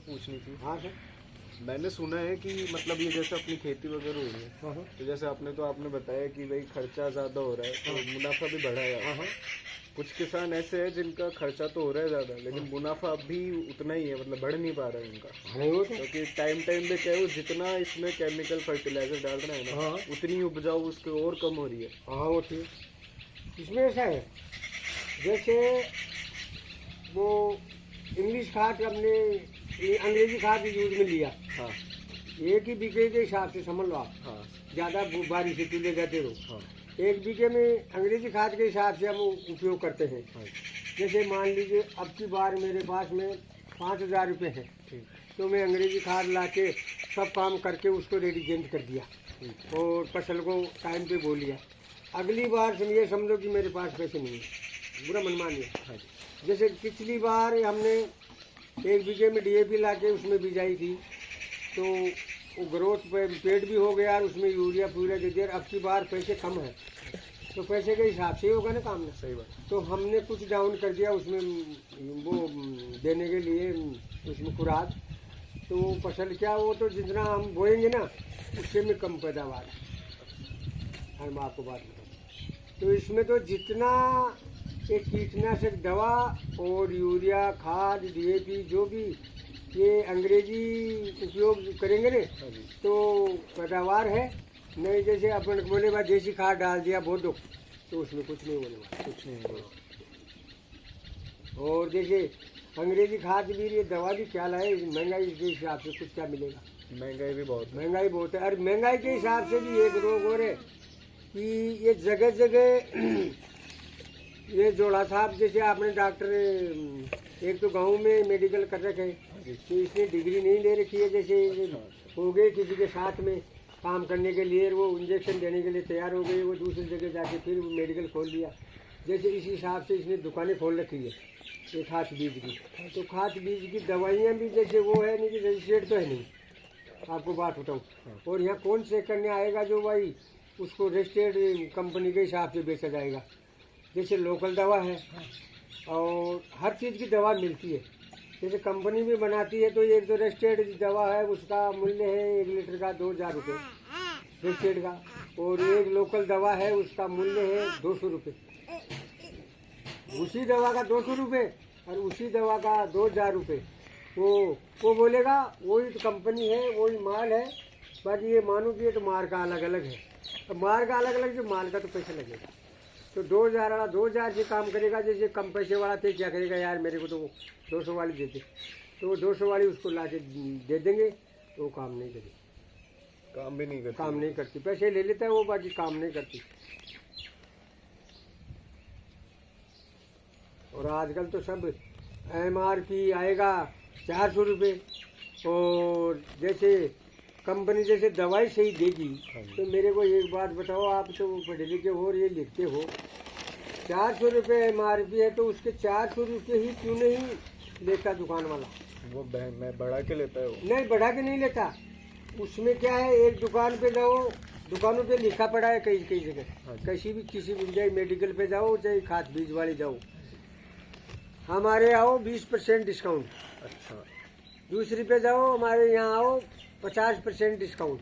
पूछनी थी। हाँ सर। मैंने सुना है कि मतलब ये जैसे अपनी खेती वगैरह हो रही है, हाँ हाँ तो जैसे आपने बताया कि भाई खर्चा ज़्यादा हो रहा है तो मुनाफा भी बढ़ा है। हाँ हाँ। कुछ किसान ऐसे हैं जिनका खर्चा तो हो रहा है ज़्यादा, लेकिन मुनाफा अब भी उतना ही है, मतलब बढ़ नहीं पा रहा है उनका। नहीं वो तो क्योंकि टाइम टाइम पे क्या है, वो जितना इसमें केमिकल फर्टिलाइजर डाल रहे हैं हाँ ना, उतनी उपजाऊ उसकी और कम हो रही है। हाँ वो ठीक। इसमें ऐसा है जैसे वो इंग्लिश खाद हमने ये अंग्रेजी खाद यूज में लिया, हाँ एक ही बीघे के हिसाब से समझ लो आप, हाँ ज़्यादा बारिश से तुले जाते रहो, हाँ एक बीघे में अंग्रेजी खाद के हिसाब से हम उपयोग करते हैं। हाँ जैसे मान लीजिए अब की बार मेरे पास में 5,000 रुपये है, ठीक तो मैं अंग्रेजी खाद ला के सब काम करके उसको रेडिजेंट कर दिया ठीक और फसल को टाइम पे बो लिया। अगली बार ये समझो कि मेरे पास पैसे नहीं है, बुरा मन मानिए। हाँ जी जैसे पिछली बार हमने एक बीघे में DAP ला के उसमें बिजाई थी, तो वो ग्रोथ पे पेड़ भी हो गया और उसमें यूरिया पूरा दे दिया। अब की बार पैसे कम है तो पैसे के हिसाब से ही होगा ना काम ना। सही बात। तो हमने कुछ डाउन कर दिया उसमें वो देने के लिए उसमें खुराक, तो वो फसल क्या वो तो जितना हम बोएंगे ना उससे में कम पैदावार है। मैं आपको बात बताऊँ तो इसमें तो जितना एक कीटनाशक दवा और यूरिया खाद DAP जो भी ये अंग्रेजी उपयोग करेंगे ना हाँ जी तो पैदावार है नहीं। जैसे अपन बोले भाई देसी खाद डाल दिया बहुत दो, तो उसमें कुछ नहीं होने वाला। कुछ नहीं हुआ। और जैसे अंग्रेजी खाद भी ये दवा भी क्या लाए, महंगाई के हिसाब से कुछ क्या मिलेगा, महंगाई भी बहुत है। महंगाई बहुत है। और महंगाई के हिसाब से भी एक रोग और है कि ये जगह जगह ये जोड़ा साहब जैसे आपने डॉक्टर एक तो गांव में मेडिकल कर रखे हैं तो इसने डिग्री नहीं ले रखी है, जैसे हो गए किसी के साथ में काम करने के लिए वो इंजेक्शन देने के लिए तैयार हो गए, वो दूसरी जगह जाके फिर मेडिकल खोल लिया। जैसे इस हिसाब से इसने दुकानें खोल रखी है ये खाद बीज की, तो खाद बीज की दवाइयाँ भी जैसे वो है नहीं कि रजिस्टर्ड तो है नहीं, आपको बात बताऊँ। और यहाँ कौन से करने आएगा जो भाई उसको रजिस्टर्ड कंपनी के हिसाब से बेचा जाएगा। जैसे लोकल दवा है और हर चीज़ की दवा मिलती है, जैसे कंपनी भी बनाती है तो एक तो रजिस्टर्ड दवा है उसका मूल्य है 1 लीटर का 2,000 रुपये रजिस्टर्ड का, और एक लोकल दवा है उसका मूल्य है 200 रुपये। उसी दवा का 200 रुपये और उसी दवा का 2,000 रुपये, वो बोलेगा वही तो कंपनी है वही माल है, बस ये मानो कि ये तो माल का अलग अलग है। तो माल का अलग अलग जो माल का तो पैसा लगेगा, तो 2,000 वाला 2,000 से काम करेगा। जैसे कम पैसे वाला थे क्या करेगा यार मेरे को तो 200 वाली दे दे, तो वो 200 वाली उसको ला के दे देंगे तो वो काम नहीं करेगी, काम भी नहीं करती। काम नहीं करती, पैसे ले लेता है वो बाकी काम नहीं करती। और आजकल तो सब MRP आएगा 400 रुपये, और जैसे कंपनी जैसे दवाई सही देगी तो मेरे को एक बात बताओ, आप तो पढ़े लिखे हो और ये लिखते हो 400 रुपये MRP है तो उसके 400 रुपये ही क्यों नहीं लेता दुकान वाला? वो मैं बढ़ा के लेता है वो। नहीं बढ़ा के नहीं लेता, उसमें क्या है एक दुकान पे जाओ, दुकानों पे लिखा पड़ा है कई कई जगह, किसी भी चाहे मेडिकल पे जाओ चाहे खाद बीज वाले जाओ, हमारे आओ 20% डिस्काउंट। अच्छा। दूसरी पे जाओ हमारे यहाँ आओ 50% डिस्काउंट,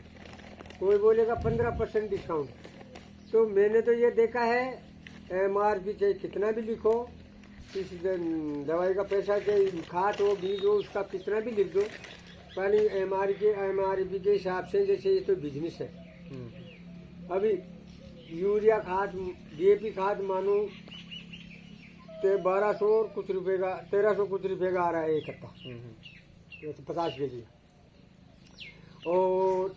कोई बोलेगा 15% डिस्काउंट। तो मैंने तो ये देखा है MRP चाहे कितना भी लिखो, इस दवाई का पैसा चाहे खाद हो बीज हो उसका कितना भी लिख दो, पर MRP के हिसाब से जैसे ये तो बिजनेस है। अभी यूरिया खाद DAP खाद मानो तो 1200 और कुछ रुपये का 1300 कुछ रुपये का आ रहा है एक कट्टा, 50 केजी। और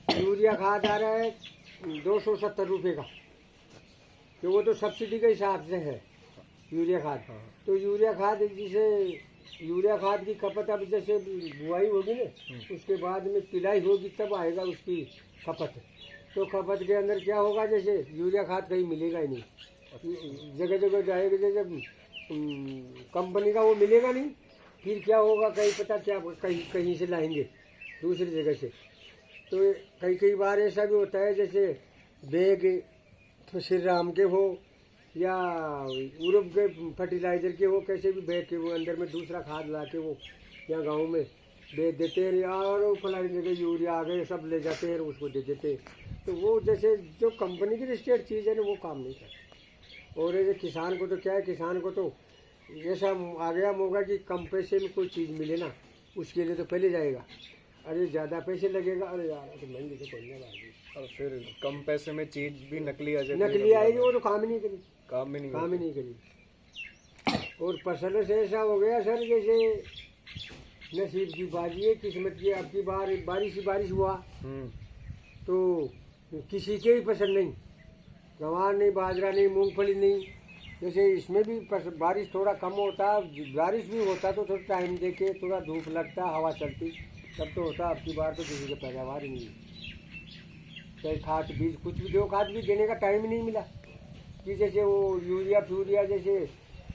यूरिया खाद आ रहा है 270 रुपये का, तो वो तो सब्सिडी के हिसाब से है यूरिया खाद। तो यूरिया खाद जिसे यूरिया खाद की खपत अब जैसे बुआई होगी ना उसके बाद में पिलाई होगी तब आएगा उसकी खपत। तो खपत के अंदर क्या होगा, जैसे यूरिया खाद कहीं मिलेगा ही नहीं, जगह जगह जाएगा, जैसे कंपनी का वो मिलेगा नहीं, फिर क्या होगा कहीं पता क्या कहीं से लाएंगे दूसरी जगह से। तो कई बार ऐसा भी होता है जैसे बैग तो श्री राम के हो या यूरोप के फर्टिलाइजर के हो, कैसे भी बैग के वो अंदर में दूसरा खाद ला के वो यहाँ गाँव में बेच देते हैं और वो फलानी जगह यूरिया आ गए सब ले जाते हैं उसको दे देते हैं। तो वो जैसे जो कंपनी की रजिस्टर्ड चीज़ है ना वो काम नहीं करती। और ये किसान को तो क्या है, किसान को तो ऐसा आ गया मौका कि कम पैसे में कोई चीज़ मिले ना उसके लिए तो पहले जाएगा, अरे ज़्यादा पैसे लगेगा, अरे यार तो महंगी तो कोई नहीं, और फिर कम पैसे में चीज भी नकली आ जाती नकली आएगी वो तो काम ही नहीं करी, काम में नहीं काम ही नहीं करी। और फसलों से ऐसा हो गया सर जैसे नसीब की बाजी है, किस्मत की। अब की बार बारिश हुआ तो किसी के ही पसंद नहीं, गंवार नहीं, बाजरा नहीं, मूंगफली नहीं। जैसे इसमें भी बारिश थोड़ा कम होता, बारिश भी होता तो थोड़ा टाइम दे के थोड़ा धूप लगता, हवा चलती तब तो होता। अब की बार तो किसी के पैदावार ही नहीं, चाहे खाद बीज कुछ भी दो, खाद भी देने का टाइम ही नहीं मिला कि जैसे वो यूरिया जैसे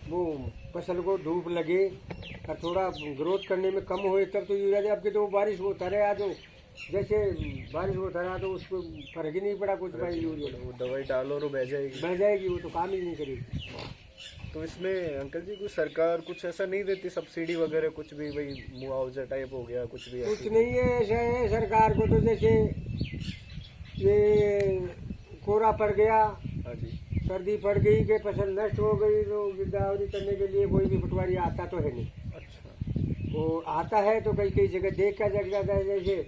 वो फसल को धूप लगे और थोड़ा ग्रोथ करने में कम होए तब तो यूरिया दे। अब के तो बारिश होता रहा तो जैसे बारिश होता रहा तो उसको फर्क ही नहीं पड़ा कुछ भाई, यूरिया वो दवाई डालो और बह जाएगी, वो तो काम ही नहीं करेगी। तो इसमें अंकल जी कुछ सरकार कुछ ऐसा नहीं देती, सब्सिडी वगैरह कुछ भी, वही मुआवजा टाइप हो गया कुछ भी? कुछ नहीं है, ऐसा है सरकार को तो जैसे ये कोहरा पड़ गया, हाँ जी, सर्दी पड़ गई कि फसल नष्ट हो गई तो गिरदावरी करने के लिए कोई भी पटवारी आता तो है नहीं। अच्छा, वो आता है तो कई जगह देख कर जग जाता है। जैसे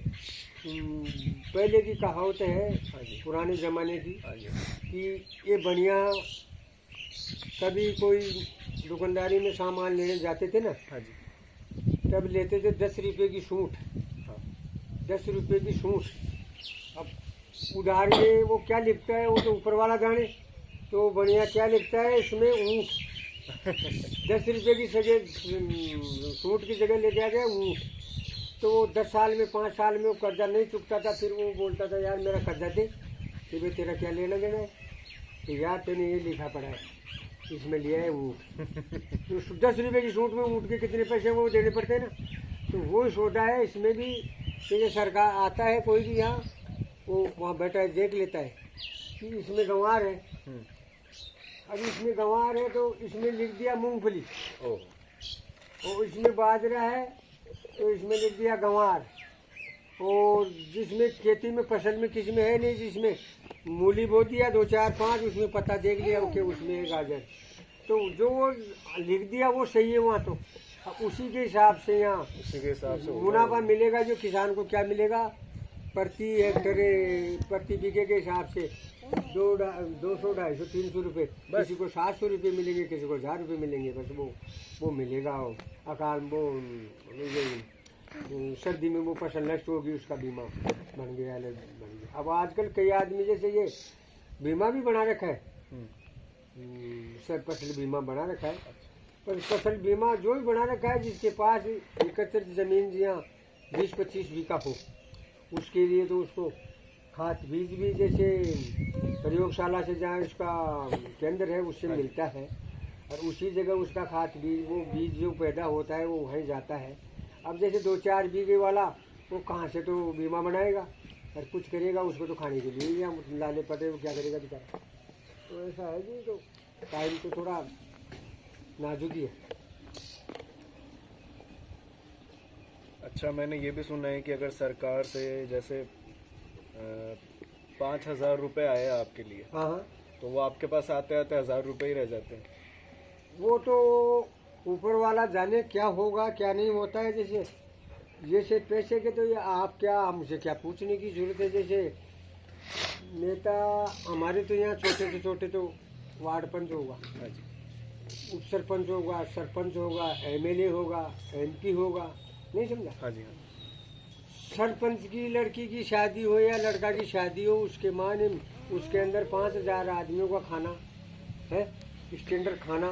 पहले की कहावत है, हाँ जी, पुराने ज़माने की, हाँ जी, कि ये बढ़िया कभी कोई दुकानदारी में सामान लेने जाते थे ना, हाँ जी, तब लेते थे 10 रुपये की सूट, हाँ, 10 रुपये की सूट। अब उधार में वो क्या लिखता है वो तो ऊपर वाला जाने, तो बढ़िया क्या लिखता है इसमें ऊँट। 10 रुपये की जगह सूट की जगह लेके आ गया ऊँट। तो वो 10 साल में 5 साल में वो कर्जा नहीं चुकता था, फिर वो बोलता था यार मेरा कर्जा दे, कि भाई तेरा क्या लेना देना है, तो यार तूने ये लिखा पड़ा है इसमें लिया है ऊँट। तो 10 रुपये की सूट में ऊँट के कितने पैसे वो देने पड़ते हैं ना, तो वो सोचा है इसमें भी कि सरकार आता है कोई भी यहाँ, वो वहाँ बैठा है देख लेता है कि इसमें गंवार है। अब इसमें गंवार है तो इसमें लिख दिया मूंगफली, और इसमें बाजरा है तो इसमें लिख दिया गंवार। और जिसमें खेती में फसल में किसी में है नहीं, जिसमें मूली बो दिया 2 4 5, उसमें पत्ता देख लिया कि उसमें है गाजर। तो जो वो लिख दिया वो सही है वहाँ, तो अब उसी के हिसाब से यहाँ उसी के हिसाब से मुनाफा मिलेगा। जो किसान को क्या मिलेगा प्रति हेक्टर, प्रति बीघे के हिसाब से 200 250 300 रुपये, किसी को 700 रुपये मिलेंगे, किसी को 1000 रुपये मिलेंगे, बस वो मिलेगा। अकाल वो सर्दी में वो फसल नष्ट होगी उसका बीमा बन गया, अलग बन गया। अब आजकल कई आदमी जैसे ये बीमा भी बना रखा है, सर फसल बीमा बना रखा है, पर फसल बीमा जो भी बना रखा है जिसके पास एकत्रित जमीन जहाँ 20-25 बीघा हो उसके लिए तो उसको खाद बीज भी जैसे प्रयोगशाला से जहाँ उसका केंद्र है उससे मिलता है, और उसी जगह उसका खाद बीज वो बीज जो पैदा होता है वो वहीं जाता है। अब जैसे 2-4 बीघे वाला वो कहाँ से तो बीमा बनाएगा और कुछ करेगा, उसको तो खाने के लिए या लाले पटे वो क्या करेगा बेचारा। तो ऐसा है जी, तो टाइम तो थोड़ा नाजुक ही है। अच्छा, मैंने ये भी सुना है कि अगर सरकार से जैसे 5,000 रुपये आए आपके लिए, हाँ, तो वो आपके पास आते आते 1,000 रुपये ही रह जाते हैं। वो तो ऊपर वाला जाने क्या होगा क्या नहीं होता है। जैसे पैसे के तो ये आप क्या हमसे क्या पूछने की जरूरत है। जैसे नेता हमारे तो यहाँ छोटे से छोटे तो वार्ड पंच होगा, हाँ जी, उप सरपंच होगा, सरपंच होगा, एमएलए होगा, एमपी होगा, नहीं समझा। हाँ जी, हाँ, सरपंच की लड़की की शादी हो या लड़का की शादी हो, उसके माने उसके अंदर 5,000 आदमियों का खाना है, स्टैंडर्ड खाना,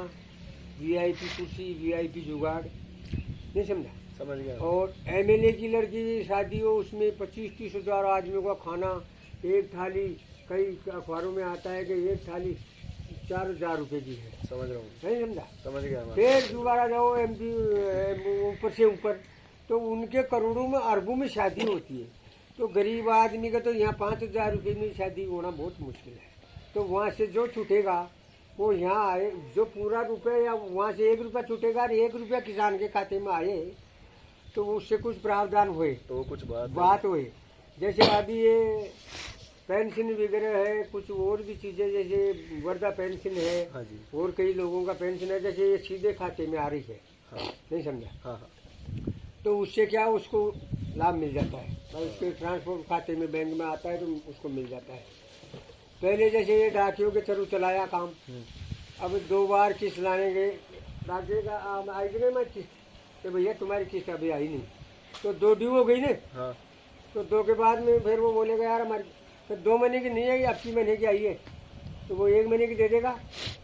वीआईपी कुर्सी, वीआईपी जुगाड़, नहीं समझा। समझ गया। और एमएलए की लड़की की शादी हो उसमें 25-30 हज़ार आदमियों का खाना, एक थाली, कई अखबारों में आता है कि एक थाली 4,000 रुपये की है, समझ रहा हूँ, नहीं समझा। समझ गया। फिर दोबारा जाओ एमपी ऊपर से ऊपर, तो उनके करोड़ों में अरबों में शादी होती है। तो गरीब आदमी का तो यहाँ 5,000 रुपये में शादी होना बहुत मुश्किल है। तो वहाँ से जो छूटेगा वो यहाँ आए, जो पूरा रुपये या वहाँ से 1 रुपया छूटेगा और 1 रुपया किसान के खाते में आए तो उससे कुछ प्रावधान हुए, तो कुछ बात हुई। जैसे अभी ये पेंशन वगैरह है, कुछ और भी चीजें जैसे वर्धा पेंशन है, हाँ जी, और कई लोगों का पेंशन है, जैसे ये सीधे खाते में आ रही है, हाँ नहीं समझा, हाँ हाँ, तो उससे क्या उसको लाभ मिल जाता है, और उसके ट्रांसपोर्ट खाते में बैंक में आता है तो उसको मिल जाता है। पहले जैसे ये डाकियों के थ्रू चलाया काम, अब 2 बार किस्त लाने गए, डाकिए का आई नहीं मैं किस्त, तो भैया तुम्हारी किस्त अभी आई नहीं, तो 2 ड्यू हो गई ना, हाँ तो 2 के बाद में फिर वो बोलेगा यार हमारी तो 2 महीने की नहीं आई, आपकी महीने की आई है, तो वो 1 महीने की दे देगा,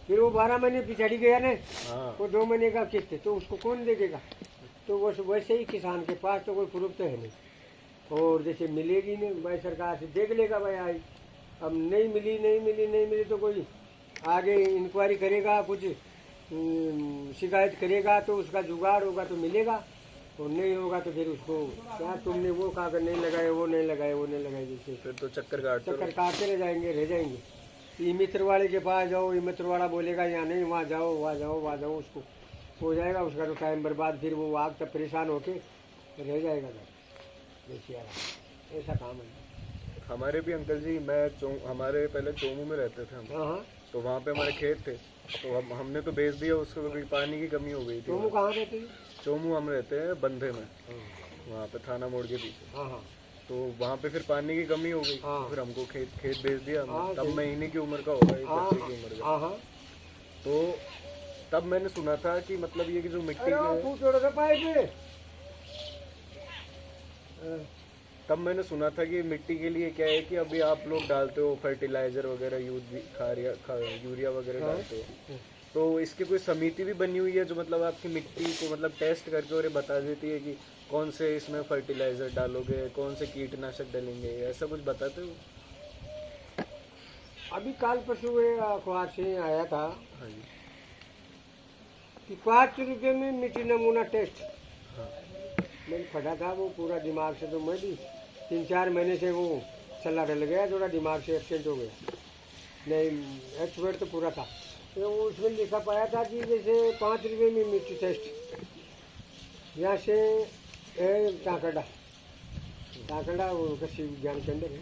फिर वो 12 महीने पिछड़ी गया ना, हाँ, वो 2 महीने का किस्त है, तो उसको कौन दे देगा। तो वो वैसे ही किसान के पास तो कोई प्रूफ तो है नहीं, और जैसे मिलेगी नहीं भाई सरकार से देख लेगा भाई आई, अब नहीं मिली तो कोई आगे इंक्वायरी करेगा, कुछ शिकायत करेगा, तो उसका जुगाड़ होगा तो मिलेगा, और नहीं होगा तो फिर उसको क्या तुमने वो कागज नहीं लगाए, वो नहीं लगाए, जैसे फिर तो चक्कर काटते चक्कर काटते रह जाएंगे। ये मित्र वाले के पास जाओ, ये मित्र वाला बोलेगा यहाँ नहीं, वहाँ जाओ, उसको हो जाएगा, उसका तो टाइम बर्बाद, फिर वो आग तक परेशान होके रह जाएगा। ऐसा काम है। हमारे भी अंकल जी, हमारे पहले चोमू में रहते थे हम, हाँ, तो वहाँ पे हमारे खेत थे, तो हमने तो बेच दिया उसको, क्योंकि पानी की कमी हो गई थी। तुम कहाँ रहते हैं? चोमू हम रहते हैं बंधे में, वहाँ पे थाना मोड़ के पीछे। हाँ, तो वहाँ पे फिर पानी की कमी हो गई, हाँ। फिर हमको खेत बेच दिया हमने। हाँ, तब मैं इन्हीं की उम्र का होगा, एक हाँ, बच्चे की उम्र का। हाँ, तो तब मैंने सुना था कि मतलब ये कि जो मिट्टी पाइप तब मैंने सुना था कि मिट्टी के लिए क्या है कि अभी आप लोग डालते हो फर्टिलाइजर वगैरह, यूरिया वगैरह डालते हो, तो इसकी कोई समिति भी बनी हुई है जो मतलब आपकी मिट्टी को मतलब टेस्ट करके और ये बता देती है कि कौन से इसमें फर्टिलाइजर डालोगे, कौन से कीटनाशक डालेंगे, ऐसा कुछ बताते हो? अभी काल परसों अखबार से आया था हाँ जी, कि 5 रुपये में मिट्टी नमूना टेस्ट। हाँ मैंने पढ़ा था वो पूरा दिमाग से, तो मैं भी 3-4 महीने से वो चला डल गया, थोड़ा दिमाग से एक्सचेंज हो गया, नहीं एक्सपर्ट तो पूरा था। तो उसमें लिखा पाया था कि जैसे 5 रुपये में मिट्टी टेस्ट, यहाँ से टाकड़ा वो कृषि विज्ञान केंद्र है,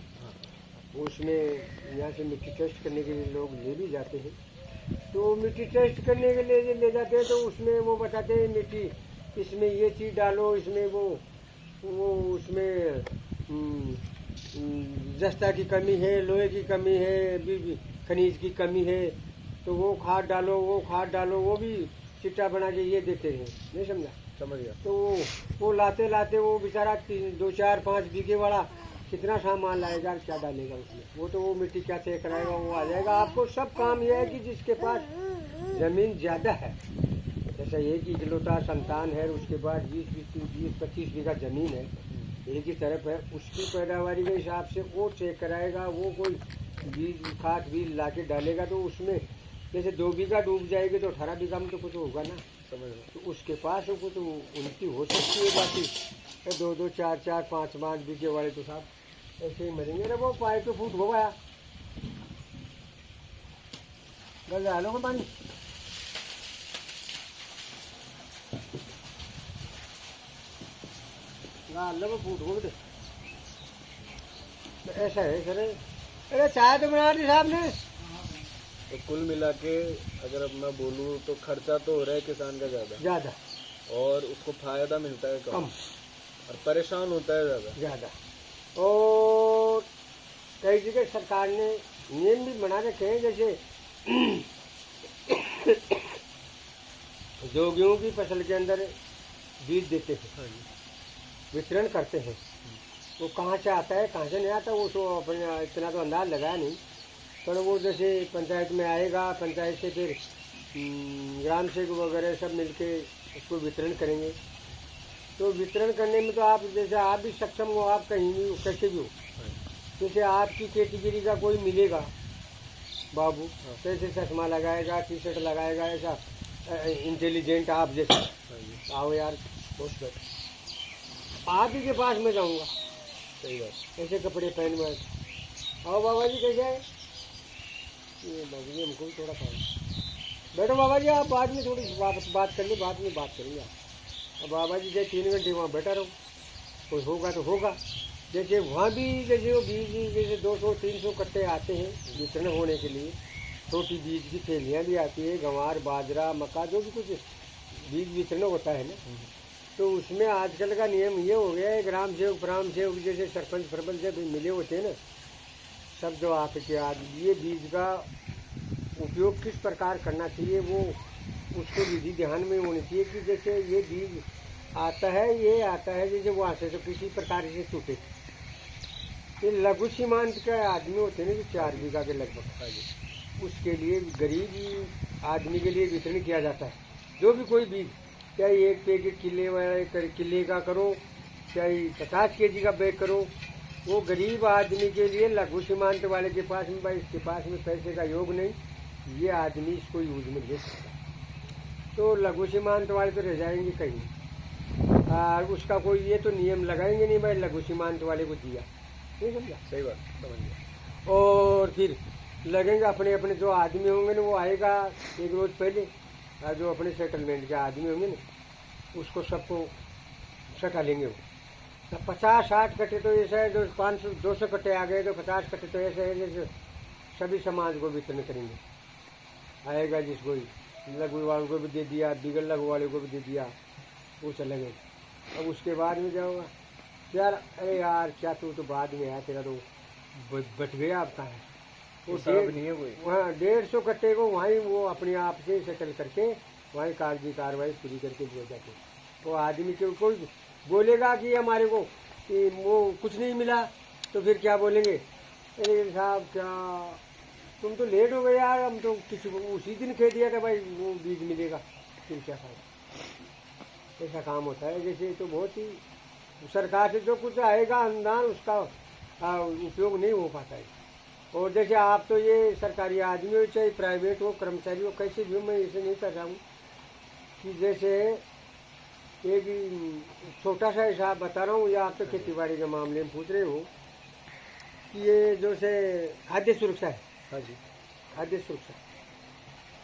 उसमें यहाँ से मिट्टी टेस्ट करने के लिए लोग ले भी जाते हैं। तो मिट्टी टेस्ट करने के लिए ले जाते हैं, तो उसमें वो बताते हैं मिट्टी इसमें ये चीज़ डालो, इसमें वो उसमें जस्ता की कमी है, लोहे की कमी है, खनिज की कमी है, तो वो खाद डालो, वो भी चिट्टा बना के ये देते हैं, नहीं समझा? समझ गया। तो वो लाते वो बेचारा 2-4-5 बीघे वाला कितना सामान लाएगा, क्या डालेगा उसमें, वो तो वो मिट्टी क्या चेक कराएगा, वो आ जाएगा। आपको सब काम यह है कि जिसके पास ज़मीन ज़्यादा है, जैसे एक इकलौता संतान है, उसके बाद 20-25 बीघा ज़मीन है, एक ही तरफ है, उसकी पैदावारी के हिसाब से वो चेक कराएगा, वो कोई खाद बीज ला के डालेगा, तो उसमें जैसे 2 बीघा डूब जाएगी तो 18 बीघा में तो कुछ होगा ना, समझ लो। तो उसके पास वो कुछ उनकी हो सकती है, बाकी 2-2, 4-4, 5-5 बीघे वाले तो साहब ऐसे ही मरेंगे। अरे वो पाइप तो फूट हो गया, गल डालो का पानी, फूट हो गए, तो ऐसा है सर। अरे चाय तो बना दी साहब ने। तो कुल मिला के अगर अब मैं बोलूँ तो खर्चा तो हो रहा है किसान का ज़्यादा, और उसको फायदा मिलता है कम, और परेशान होता है ज़्यादा। और कई जगह सरकार ने नियम भी बना रखे हैं, जैसे जो गेहूँ की फसल के अंदर बीज देते हैं, वितरण करते हैं, वो कहाँ से आता है कहाँ से नहीं आता वो तो अपने इतना तो अंदाज लगाया नहीं, पर वो जैसे पंचायत में आएगा, पंचायत से फिर ग्राम सेवक वगैरह सब मिलके उसको वितरण करेंगे। तो वितरण करने में तो आप जैसे आप भी सक्षम हो, आप कहीं भी हो, कैसे भी हो, जैसे आपकी कैटेगरी का कोई मिलेगा बाबू, कैसे चश्मा लगाएगा, टी-शर्ट लगाएगा, ऐसा इंटेलिजेंट आप जैसे, आओ यार बहुत बढ़िया, आप ही के पास में जाऊँगा, सही बात, ऐसे कपड़े पहन में, आओ बाबा जी कैसे है, ये बाबू जी हमको भी थोड़ा काम, बैठो बाबा जी, आप बाद में थोड़ी बात कर लो, बाद में बात करेंगे आप, अब बाबा जी जैसे 3 घंटे वहाँ बैठा रहो, कोई होगा तो होगा। जैसे वहाँ भी जैसे वो बीज जैसे 200-300 कट्टे आते हैं वितरण होने के लिए, छोटी बीज की थैलियाँ भी आती है, गंवार बाजरा मक्का जो भी कुछ बीज वितरण होता है ना, तो उसमें आजकल का नियम ये हो गया है, ग्राम सेवक जैसे सरपंच जब मिले होते हैं ना, सब जो आपके आज ये बीज का उपयोग किस प्रकार करना चाहिए वो उसको विधि ध्यान में होनी चाहिए कि जैसे ये बीज आता है जैसे वहाँ से तो किसी प्रकार से छूटे। ये लघु सीमांत के आदमी होते हैं ना जो 4 बीघा के लगभग, उसके लिए गरीब आदमी के लिए वितरण किया जाता है। जो भी कोई बीज, चाहे 1 पैकेट किले का करो, चाहे 50 kg का बैग करो, वो गरीब आदमी के लिए लघु सीमांत वाले के पास में भाई इसके पास में पैसे का योग नहीं, ये आदमी इसको यूज में ले सकता है। तो लघु सीमांत वाले तो रह जाएंगे कहीं, और उसका कोई ये तो नियम लगाएंगे नहीं भाई लघु सीमांत वाले को दिया, नहीं समझा? सही बात, समझ गया। और फिर लगेंगे अपने अपने जो आदमी होंगे ना, वो आएगा 1 रोज पहले, और जो अपने सेटलमेंट के आदमी होंगे ना उसको सबको सटा लेंगे। वो तो 50-60 कट्टे तो ऐसा है, जो 500-200 कट्टे आ गए तो 50 कट्टे तो ऐसे है जैसे सभी समाज को वितरण करेंगे। आएगा जिसको लघु वालों को भी दे दिया, बिगड़ लघु वाले को भी दे दिया, वो चले गए। अब उसके बाद में जाओगा यार, अरे यार क्या तू तो बाद में आया, तेरा तो बट गया आपका है वो नहीं है कोई। वहाँ 150 कट्टे को वहीं वो अपने आप से सेटल करके वहीं कागजी कार्रवाई पूरी करके दिए जाते। वो आदमी के कोई बोलेगा कि हमारे को कि वो कुछ नहीं मिला तो फिर क्या बोलेंगे, अरे साहब क्या तुम तो लेट हो गए यार, हम तो किसी को उसी दिन कह दिया था भाई वो बीज मिलेगा, फिर क्या फायदा। ऐसा काम होता है। जैसे तो बहुत ही सरकार से जो कुछ आएगा अनुदान उसका उपयोग नहीं हो पाता है। और जैसे आप तो ये सरकारी आदमी हो चाहे प्राइवेट हो, कर्मचारी हो, कैसे भी हो, मैं इसे नहीं कर रहा हूँ कि जैसे एक छोटा सा हिसाब बता रहा हूँ, या आप तो खेती बाड़ी के मामले में पूछ रहे हो कि ये जो से खाद्य सुरक्षा है। हाँ जी,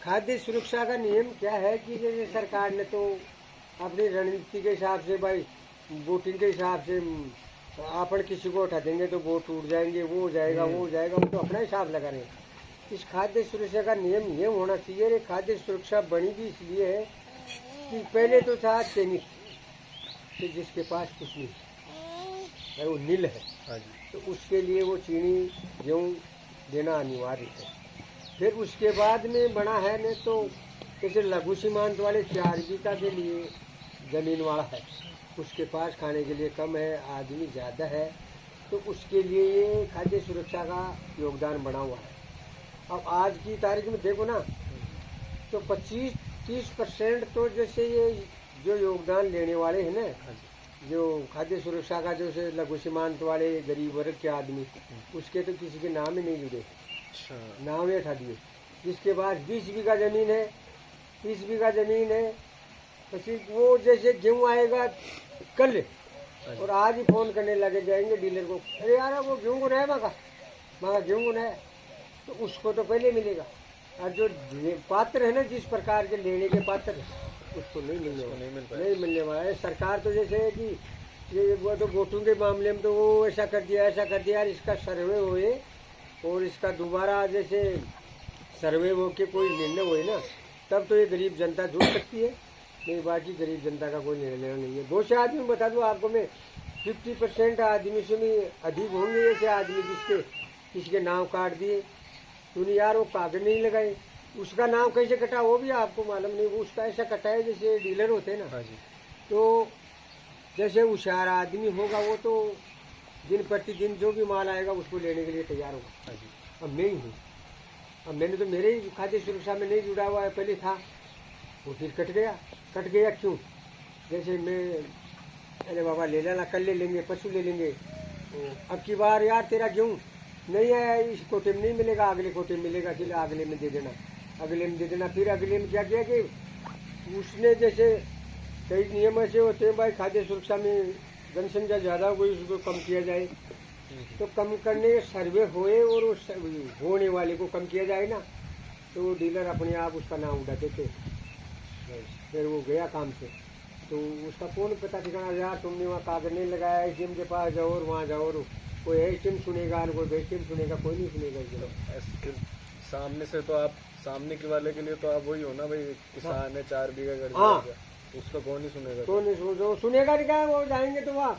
खाद्य सुरक्षा का नियम क्या है कि जैसे सरकार ने तो अपनी रणनीति के हिसाब से भाई वोटिंग के हिसाब से अपन किसी को उठा देंगे तो वोट टूट जाएंगे, वो हो जाएगा वो तो अपना हिसाब लगा रहे हैं। इस खाद्य सुरक्षा का नियम ये होना चाहिए। ये खाद्य सुरक्षा बनी भी इसलिए है कि पहले तो था चयनित कि जिसके पास कुछ नहीं है वो नील है, हाँ जी, तो उसके लिए वो चीनी गेहूँ देना अनिवार्य है। फिर उसके बाद में बना है न तो जैसे लघु सीमांत वाले 4 बीघा के लिए जमीन वाला है, उसके पास खाने के लिए कम है, आदमी ज़्यादा है, तो उसके लिए ये खाद्य सुरक्षा का योगदान बना हुआ है। अब आज की तारीख में देखो ना तो 25-30% तो जैसे ये जो योगदान लेने वाले हैं ना, जो खाद्य सुरक्षा का जो से लघु सीमांत वाले गरीब वर्ग के आदमी, उसके तो किसी के नाम ही नहीं जुड़े, नाम ही हटा दिए। जिसके पास 20 बीघा ज़मीन है, 30 बीघा ज़मीन है, तो वो जैसे गेहूँ आएगा कल और आज ही फोन करने लगे जाएंगे डीलर को, अरे यार वो गेहूँ को है मगा गेहूँ को है, तो उसको तो पहले मिलेगा। और जो पात्र है ना जिस प्रकार के लेने के पात्र उसको नहीं मिलने वाला है। सरकार तो जैसे है कि ये वो तो वोटों के मामले में तो वो ऐसा कर दिया यार, इसका सर्वे होए और इसका दोबारा जैसे सर्वे हो के कोई निर्णय होए ना, तब तो ये गरीब जनता जुड़ सकती है, नहीं बाकी गरीब जनता का कोई निर्णय नहीं है। बहुत से आदमी बता दूँ आपको मैं, 50% आदमी से भी अधिक होंगे ऐसे आदमी किसके नाम काट दिए, तूने यार वो कागज नहीं लगाए, उसका नाम कैसे कटा वो भी आपको मालूम नहीं। वो उसका ऐसा कटा है जैसे डीलर होते हैं ना, हाँ जी, तो जैसे होशियार आदमी होगा वो तो दिन प्रतिदिन जो भी माल आएगा उसको लेने के लिए तैयार होगा। हाँ जी, अब नहीं हूँ, अब मैंने तो मेरे ही खाद्य सुरक्षा में नहीं जुड़ा हुआ है, पहले था वो फिर कट गया क्यों? जैसे मैं अरे बाबा ले लेना, कल ले लेंगे, परसों ले लेंगे, तो अब की बार यार तेरा गेहूँ नहीं आया, इस कोटे में नहीं मिलेगा, अगले कोटे में मिलेगा, चलो अगले में दे देना, फिर अगले में क्या किया कि उसने जैसे कई नियम ऐसे होते हैं भाई खाद्य सुरक्षा में जनसंख्या ज़्यादा हो गई उसको कम किया जाए, तो कम करने सर्वे होए और उस होने वाले को कम किया जाए ना, तो वो डीलर अपने आप उसका नाम उठाते थे, फिर वो गया काम से। तो उसका कौन पता ठिकाना, यार तुमने वहाँ कागज नहीं लगाया, एसडीएम के पास जाओ और वहाँ जाओ, और कोई एसडीएम सुनेगा और कोई बेसडीएम सुनेगा, कोई नहीं सुनेगा इसमें। ऐसे सामने से तो आप सामने के वाले के लिए तो आप वही हो ना भाई, किसान है 4 बीघा कर हाँ। दिया, उसका कौन ही सुनेगा। तो नहीं जो सुनेगा नहीं, क्या वो जाएंगे तो वहाँ,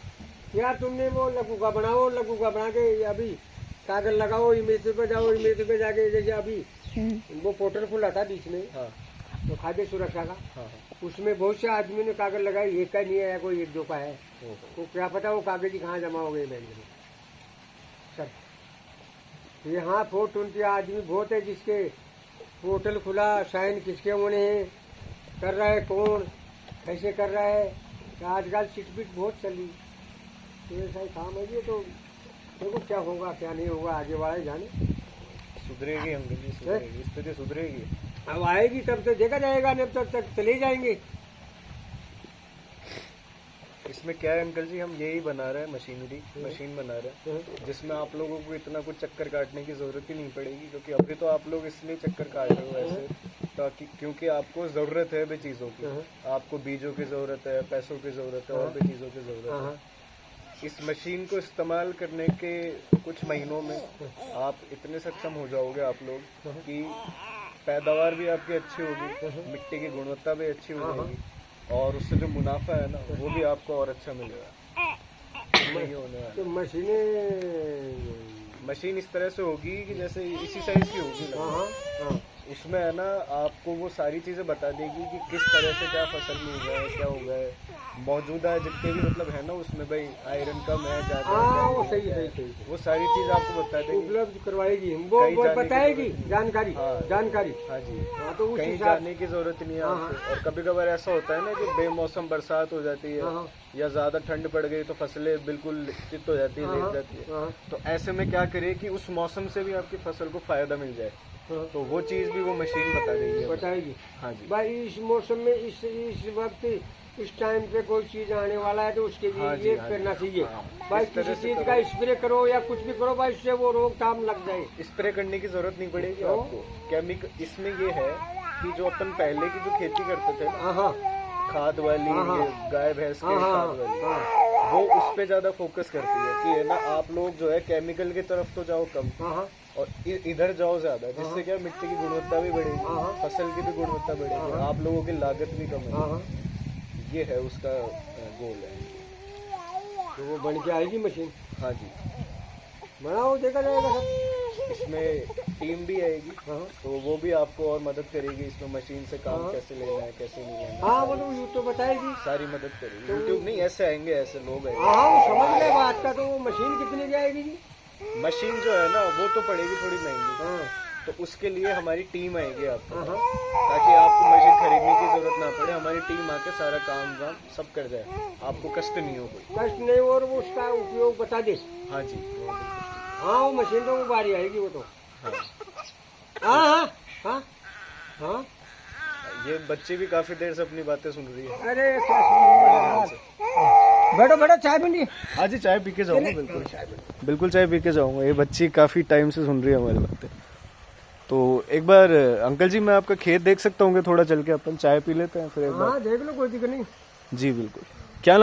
यार तुमने वो लघु का बनाओ, लघु का बना के अभी कागज लगाओ, इमेज पे जाओ, इमेज पे जाके जैसे अभी वो पोर्टल खुला था बीच में, हाँ तो खाद्य सुरक्षा का, हाँ उसमें बहुत से आदमी ने कागज लगाए, एक का नहीं आया, कोई 1-2 का है, हाँ। तो क्या पता वो कागज ही कहाँ जमा हो गए बैंक में। सर यहाँ 420 आदमी बहुत है जिसके पोर्टल खुला, साइन किसके होने हैं, कर रहा है कौन, कैसे कर रहा है, आजकल चिटपिट बहुत चली, तो ऐसा ही काम है ये। तो देखो क्या होगा क्या नहीं होगा, आगे वाला ही जाने। सुधरेगी अंकल जी, सुधरेगी, स्थिति सुधरेगी। अब आएगी तब तो देखा जाएगा, नहीं तब तक चले जाएंगे। इसमें क्या है अंकल जी, हम यही बना रहे हैं मशीन बना रहे हैं जिसमें आप लोगों को इतना कुछ चक्कर काटने की जरूरत ही नहीं पड़ेगी, क्योंकि अभी तो आप लोग इसलिए चक्कर काट रहे हो ऐसे ताकि, क्योंकि आपको जरूरत है भी चीजों की, आपको बीजों की जरूरत है, पैसों की जरूरत है, और भी चीजों की जरूरत है। इस मशीन को इस्तेमाल करने के कुछ महीनों में आप इतने सक्षम हो जाओगे आप लोग कि पैदावार भी आपकी अच्छी होगी, मिट्टी की गुणवत्ता भी अच्छी हो जाएगी, और उससे जो मुनाफा है ना वो भी आपको और अच्छा मिलेगा। नहीं होने वाला। तो मशीन इस तरह से होगी कि जैसे इसी साइज की होगी लगभग। उसमें है ना आपको वो सारी चीजें बता देगी कि किस तरह से क्या फसल में उगा है, क्या उगा है, मौजूदा जितने भी मतलब है ना उसमें भाई आयरन कम है, ज्यादा है, वो सही वो सारी चीज आपको बता देगी, उपलब्ध करवाएगी, वो कहीं जाने की बताएगी जरूरत जानकारी। हाँ। जानकारी हाँ जी, हाँ, तो उस कहीं हिसाब जाने की जरूरत नहीं है आपको। और कभी कभार ऐसा होता है ना कि बेमौसम बरसात हो जाती है या ज्यादा ठंड पड़ गई तो फसलें बिल्कुल चित हो जाती है, लेट जाती है। तो ऐसे में क्या करें कि उस मौसम से भी आपकी फसल को फायदा मिल जाए, तो वो चीज भी वो मशीन बता देगी। बताएगी हाँ जी भाई, इस मौसम में इस वक्त इस टाइम पे कोई चीज आने वाला है तो उसके लिए हाँ जी, ये हाँ करना जी। चाहिए हाँ। भाई, इस तरह किसी से चीज करो। का स्प्रे करो या कुछ भी करो भाई, इससे वो रोकथाम लग जाए। स्प्रे करने की जरूरत नहीं पड़ेगी तो? आपको। केमिकल इसमें ये है कि जो अपन पहले की जो खेती करते थे ना, खाद वाली, ये गाय भैंस के खाद वाली, वो उस पे ज्यादा फोकस करती है कि है ना आप लोग जो है केमिकल की तरफ तो जाओ कम और इधर जाओ ज्यादा, जिससे क्या मिट्टी की गुणवत्ता भी बढ़ेगी, फसल की भी गुणवत्ता बढ़ेगी, आप लोगों की लागत भी कम है। ये है उसका गोल है। तो वो बन के आएगी मशीन। हाँ जी, बनाओ देखा जाएगा सब। इसमें टीम भी आएगी, तो वो भी आपको और मदद करेगी इसमें, मशीन से काम कैसे लेना है, कैसे नहीं लेना है। हाँ वो तो यूट्यूब तो बताएगी, सारी मदद करेगी। यूट्यूब नहीं, ऐसे आएंगे, ऐसे लोग आएंगे। हाँ वो समझ गए बात का। तो वो मशीन कितने की आएगी जी? मशीन जो है ना वो तो पड़ेगी थोड़ी महंगी, तो उसके लिए हमारी टीम आएगी आपको, ताकि आपको मशीन खरीदने की जरूरत ना पड़े। हमारी टीम आके सारा काम वाम सब कर जाए, आपको कष्ट नहीं हो कोई। कष्ट नहीं, और वो उसका उपयोग बता दे। हाँ जी, हाँ वो मशीन तो वो बारी आएगी वो तो। हाँ। हाँ हाँ हाँ ये बच्ची भी काफी देर से अपनी बातें सुन रही है। अरे क्या सुन, बैठो बैठो, चाय बनी। हाँ जी, चाय पी के जाऊंगा, बिल्कुल बिल्कुल चाय पी के जाऊंगा। ये बच्ची काफी टाइम से सुन रही है हमारी बातें। तो एक बार अंकल जी मैं आपका खेत देख सकता हूँ? थोड़ा चल के अपन चाय पी लेते हैं फिर एक बार। हाँ देख लो, कोई दिक्कत नहीं। जी बिल्कुल। क्या नाम?